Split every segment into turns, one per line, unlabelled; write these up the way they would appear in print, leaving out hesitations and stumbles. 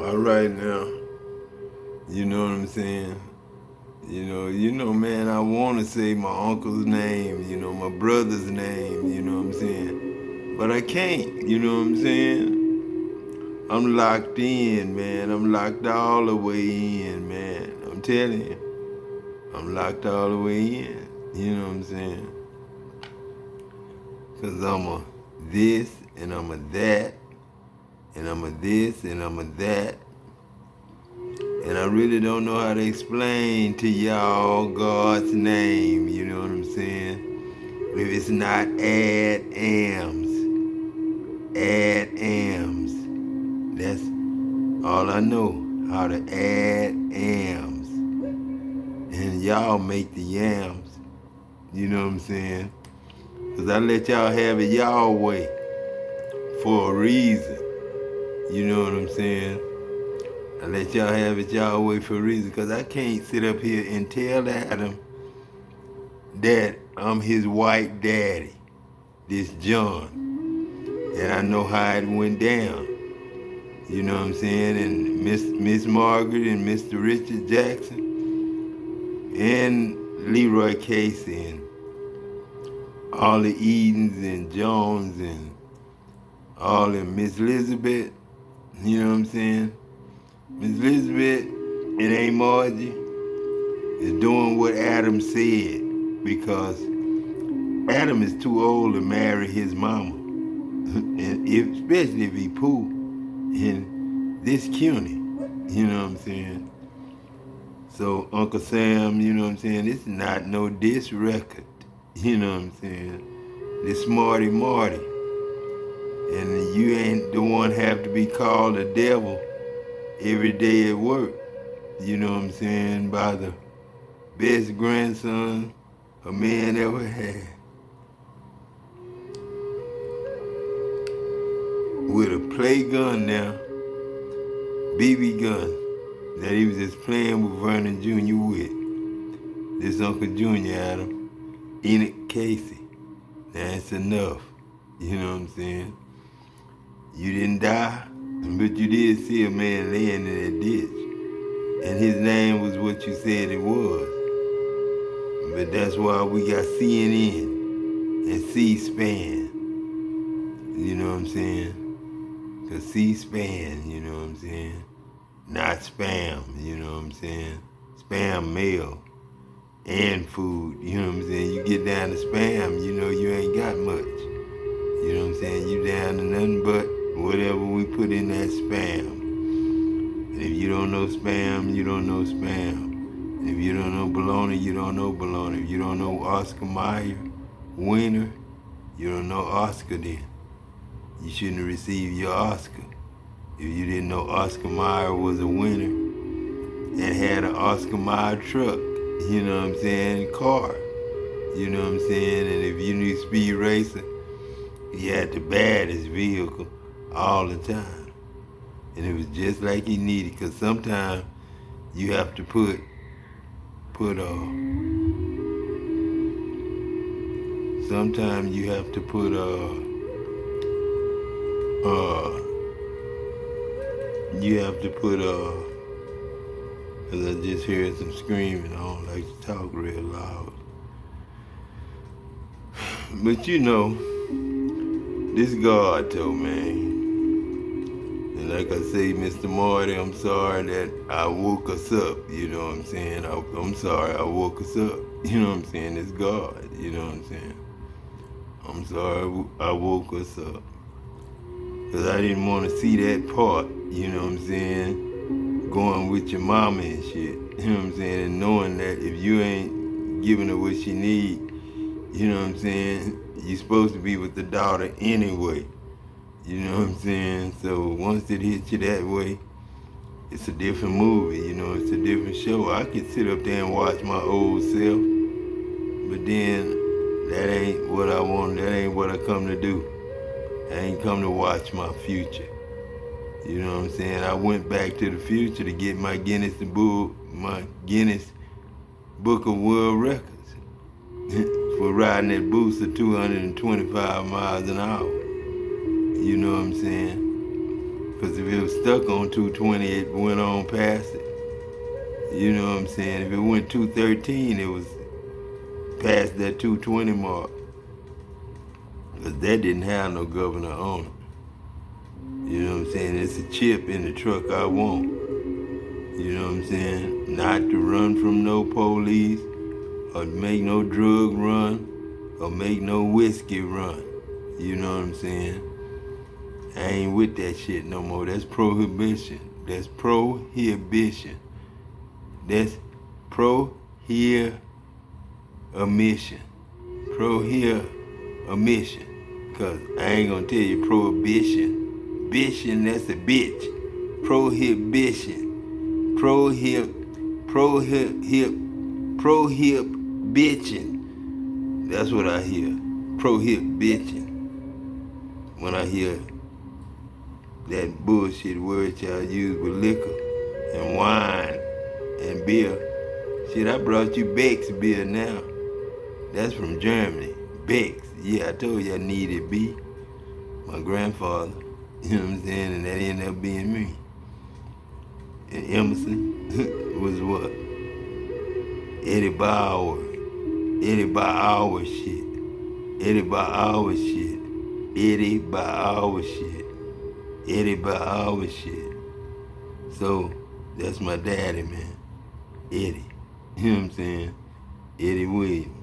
All right now. You know what I'm saying? Man, I want to say my uncle's name, my brother's name, you know what I'm saying? But I can't, you know what I'm saying? I'm locked in, man. I'm locked all the way in, man. I'm telling you. I'm locked all the way in, you know what I'm saying? Because I'm a this, and I'm a that, and I'm a this, and I'm a that. And I really don't know how to explain to y'all God's name, you know what I'm saying? If it's not add ams. That's all I know, how to add ams. And y'all make the yams, you know what I'm saying? Because I let y'all have it y'all way for a reason, you know what I'm saying? I let y'all have it y'all way for a reason, because I can't sit up here and tell Adam that I'm his white daddy, this John, and I know how it went down. You know what I'm saying? And Miss Margaret and Mr. Richard Jackson and Leroy Casey and all the Edens and Jones and all them. Miss Elizabeth, you know what I'm saying? Miss Elizabeth and Aunt Margie is doing what Adam said, because Adam is too old to marry his mama, and especially if he Pooh and this Cunnie, you know what I'm saying? So Uncle Sam, you know what I'm saying? This is not no diss record, you know what I'm saying? This Smarty Marty, and you ain't the one have to be called a devil every day at work, you know what I'm saying? By the best grandson a man ever had. With a play gun now, BB gun, that he was just playing with Vernon Jr. with. This Uncle Jr. Adam, Enoch Casey. That's enough. You know what I'm saying? You didn't die, but you did see a man laying in that ditch. And his name was what you said it was. But that's why we got CNN and C-SPAN. You know what I'm saying? Cause C-SPAN, you know what I'm saying? Not spam, you know what I'm saying? Spam mail and food, you know what I'm saying? You get down to spam, you know you ain't got much. You know what I'm saying? You down to nothing but whatever we put in that spam. And if you don't know spam, you don't know spam. And if you don't know bologna, you don't know bologna. If you don't know Oscar Mayer, winner, you don't know Oscar then. You shouldn't have received your Oscar. If you didn't know Oscar Mayer was a winner and had an Oscar Mayer truck, you know what I'm saying, car, you know what I'm saying, and if you knew Speed Racer, he had the baddest vehicle all the time. And it was just like he needed, because sometimes you have to put sometimes you have to put because I just heard some screaming. I don't like to talk real loud. But you know, this God told me. And like I say, Mr. Marty, I'm sorry that I woke us up, you know what I'm saying? I'm sorry I woke us up, you know what I'm saying? It's God, you know what I'm saying? I'm sorry I woke us up. Because I didn't want to see that part, you know what I'm saying? Going with your mama and shit, you know what I'm saying? And knowing that if you ain't giving her what she need, you know what I'm saying? You're supposed to be with the daughter anyway. You know what I'm saying? So once it hits you that way, it's a different movie, you know, it's a different show. I could sit up there and watch my old self, but then that ain't what I want, that ain't what I come to do. I ain't come to watch my future. You know what I'm saying? I went back to the future to get my Guinness Book of World Records for riding that booster 225 miles an hour. You know what I'm saying? Because if it was stuck on 220, it went on past it. You know what I'm saying? If it went 213, it was past that 220 mark. Because that didn't have no governor on it. You know what I'm saying? It's a chip in the truck I want. You know what I'm saying? Not to run from no police or make no drug run or make no whiskey run. You know what I'm saying? I ain't with that shit no more. That's prohibition. That's prohibition. That's prohibition. Prohibition. Cause I ain't gonna tell you prohibition. Bition, that's a bitch. Prohibition. Prohibition. That's what I hear. Prohibition. When I hear that bullshit word y'all use with liquor and wine and beer. Shit, I brought you Beck's beer now. That's from Germany. Beck's. Yeah, I told you I needed B. My grandfather. You know what I'm saying? And that ended up being me. And Emerson was what? Eddie Bauer. Eddie Bauer shit. Eddie Bauer shit. Eddie Bauer shit. Eddie Bauer shit. So that's my daddy, man. Eddie. You know what I'm saying? Eddie Williams.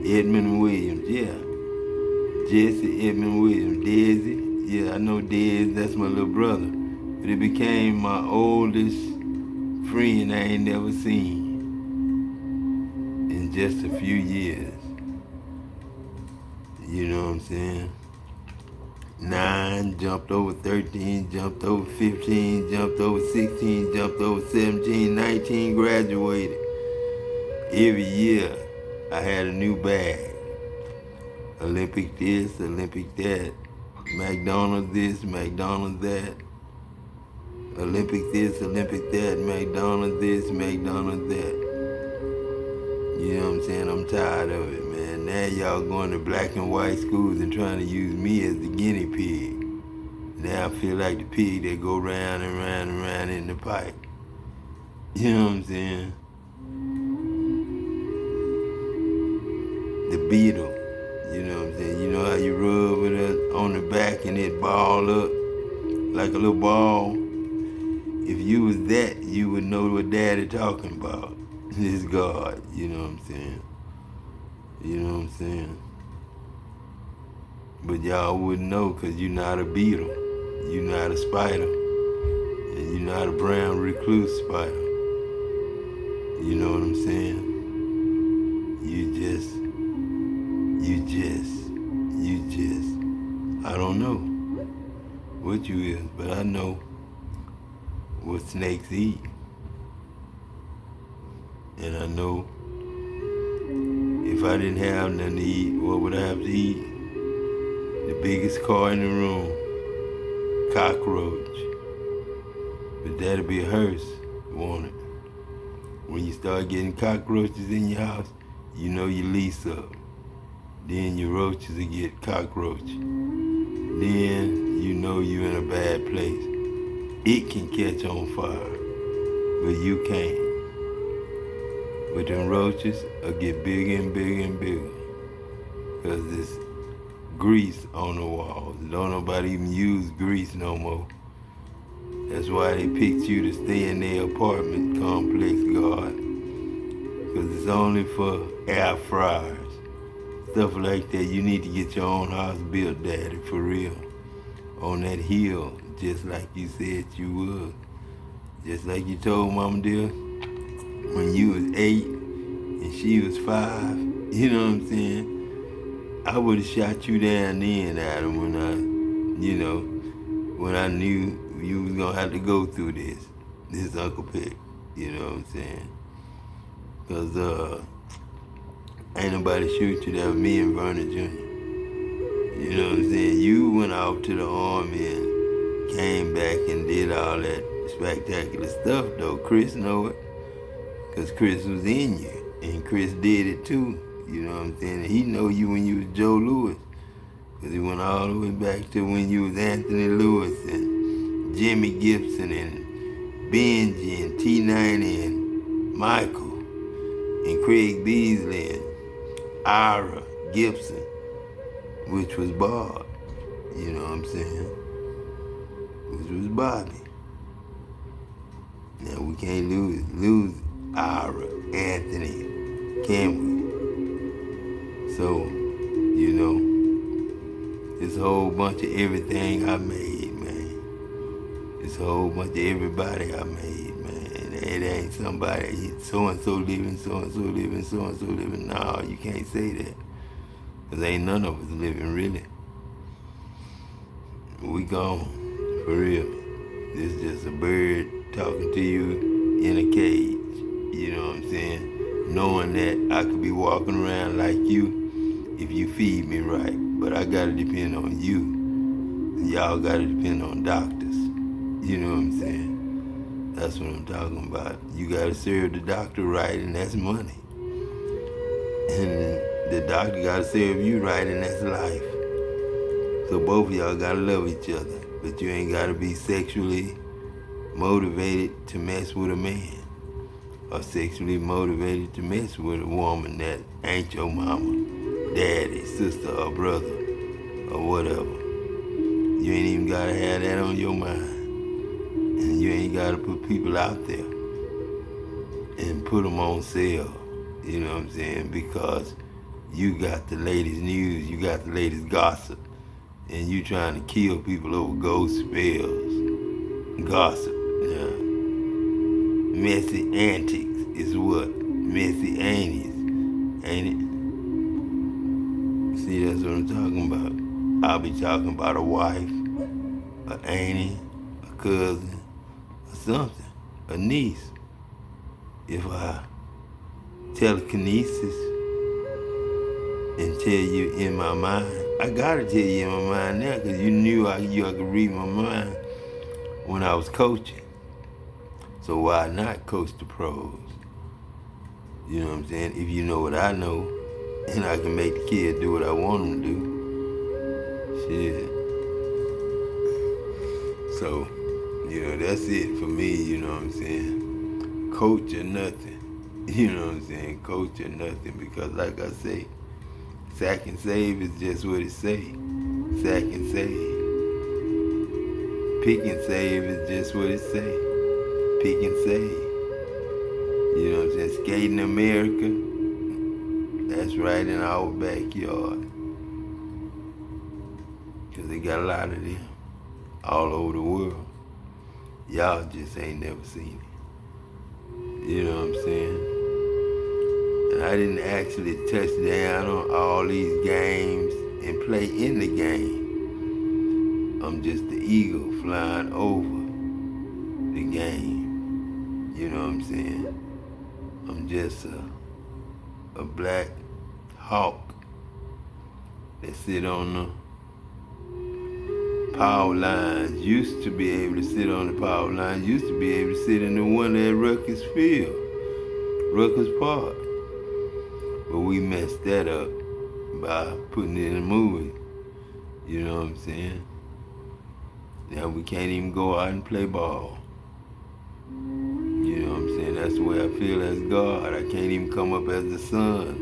Edmund Williams, yeah. Jesse Edmund Williams. Desi. Yeah, I know Dez, that's my little brother. But it became my oldest friend I ain't never seen in just a few years. You know what I'm saying? 9, jumped over 13, jumped over 15, jumped over 16, jumped over 17, 19, graduated. Every year I had a new bag. Olympic this, Olympic that. McDonald's this, McDonald's that. Olympic this, Olympic that. McDonald's this, McDonald's that. You know what I'm saying? I'm tired of it, man. Now y'all going to black and white schools and trying to use me as the guinea pig. Now I feel like the pig that go round and round and round in the pipe. You know what I'm saying? The beetle. You know what I'm saying? You know how you rub it on the back and it ball up like a little ball? If you was that, you would know what daddy talking about. This God, you know what I'm saying? You know what I'm saying? But y'all wouldn't know because you're not a beetle. You're not a spider. And you're not a brown recluse spider. You know what I'm saying? You just, I don't know what you is, but I know what snakes eat. And I know if I didn't have nothing to eat, what would I have to eat? The biggest car in the room, cockroach. But that'll be a hearse, won't it? When you start getting cockroaches in your house, you know your lease up. Then your roaches will get cockroach. Then you know you're in a bad place. It can catch on fire, but you can't. But them roaches will get bigger and bigger and bigger because there's grease on the walls. Don't nobody even use grease no more. That's why they picked you to stay in their apartment complex, God. Because it's only for air fryers. Stuff like that. You need to get your own house built, Daddy, for real. On that hill, just like you said you would. Just like you told Mama dear, when you was 8 and she was 5, you know what I'm saying? I would have shot you down then, Adam, when I knew you was gonna have to go through this Uncle Pick, you know what I'm saying? Cause ain't nobody shoot you, that was me and Vernon Jr. You know what I'm saying? You went off to the army and came back and did all that spectacular stuff though. Chris know it. Cause Chris was in you. And Chris did it too. You know what I'm saying? And he know you when you was Joe Louis. Cause he went all the way back to when you was Anthony Lewis and Jimmy Gibson and Benji and T90 and Michael and Craig Beasley and Ira Gibson, which was Bob, you know what I'm saying? Which was Bobby. Now we can't lose Ira, Anthony, can we? So, you know, this whole bunch of everything I made, man. This whole bunch of everybody I made, man. It ain't somebody, so-and-so living, so-and-so living, so-and-so living. No, you can't say that. Because ain't none of us living, really. We gone, for real. This is just a bird talking to you in a cage. You know what I'm saying? Knowing that I could be walking around like you if you feed me right. But I gotta depend on you. Y'all gotta depend on doctors. You know what I'm saying? That's what I'm talking about. You gotta serve the doctor right, and that's money. And the doctor gotta serve you right, and that's life. So both of y'all gotta love each other. But you ain't gotta be sexually motivated to mess with a man, or sexually motivated to mess with a woman that ain't your mama, daddy, sister, or brother, or whatever. You ain't even gotta have that on your mind. And you ain't gotta put people out there and put them on sale, you know what I'm saying? Because you got the latest news, you got the latest gossip, and you trying to kill people over ghost spells, gossip. Yeah. Messy antics is what? Messy aunties, ain't it? See, that's what I'm talking about. I'll be talking about a wife, an auntie, a cousin, or something, a niece. If I telekinesis and tell you in my mind, I gotta tell you in my mind now, because you knew I could read my mind when I was coaching. So why not coach the pros? You know what I'm saying? If you know what I know, and I can make the kid do what I want them to do, shit. So, you know, that's it for me, you know what I'm saying? Coach or nothing. You know what I'm saying? Coach or nothing, because like I say, sack and save is just what it say. Sack and save. Pick and save is just what it say. Pick and save. You know what I'm saying? Skating America, that's right in our backyard. Because they got a lot of them all over the world. Y'all just ain't never seen it. You know what I'm saying? And I didn't actually touch down on all these games and play in the game. I'm just the eagle flying over the game. You know what I'm saying? I'm just a black hawk that sit on the power lines. Used to be able to sit on the power lines. Used to be able to sit in the one at Rutgers Field, Rutgers Park. But we messed that up by putting it in a movie. You know what I'm saying? Now we can't even go out and play ball. You know what I'm saying? That's the way I feel as God. I can't even come up as the sun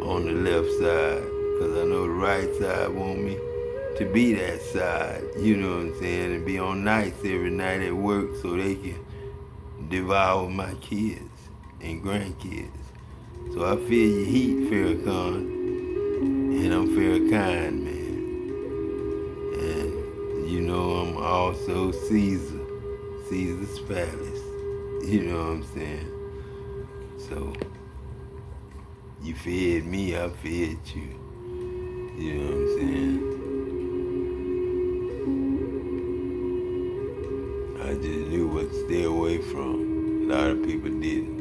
on the left side, because I know the right side want me to be that side. You know what I'm saying? And be on nights every night at work so they can devour my kids and grandkids. So I feel your heat, Farrakhan, and I'm Farrakhan, man. And you know I'm also Caesar's Palace. You know what I'm saying? So, you fed me, I fed you. You know what I'm saying? I just knew what to stay away from. A lot of people didn't.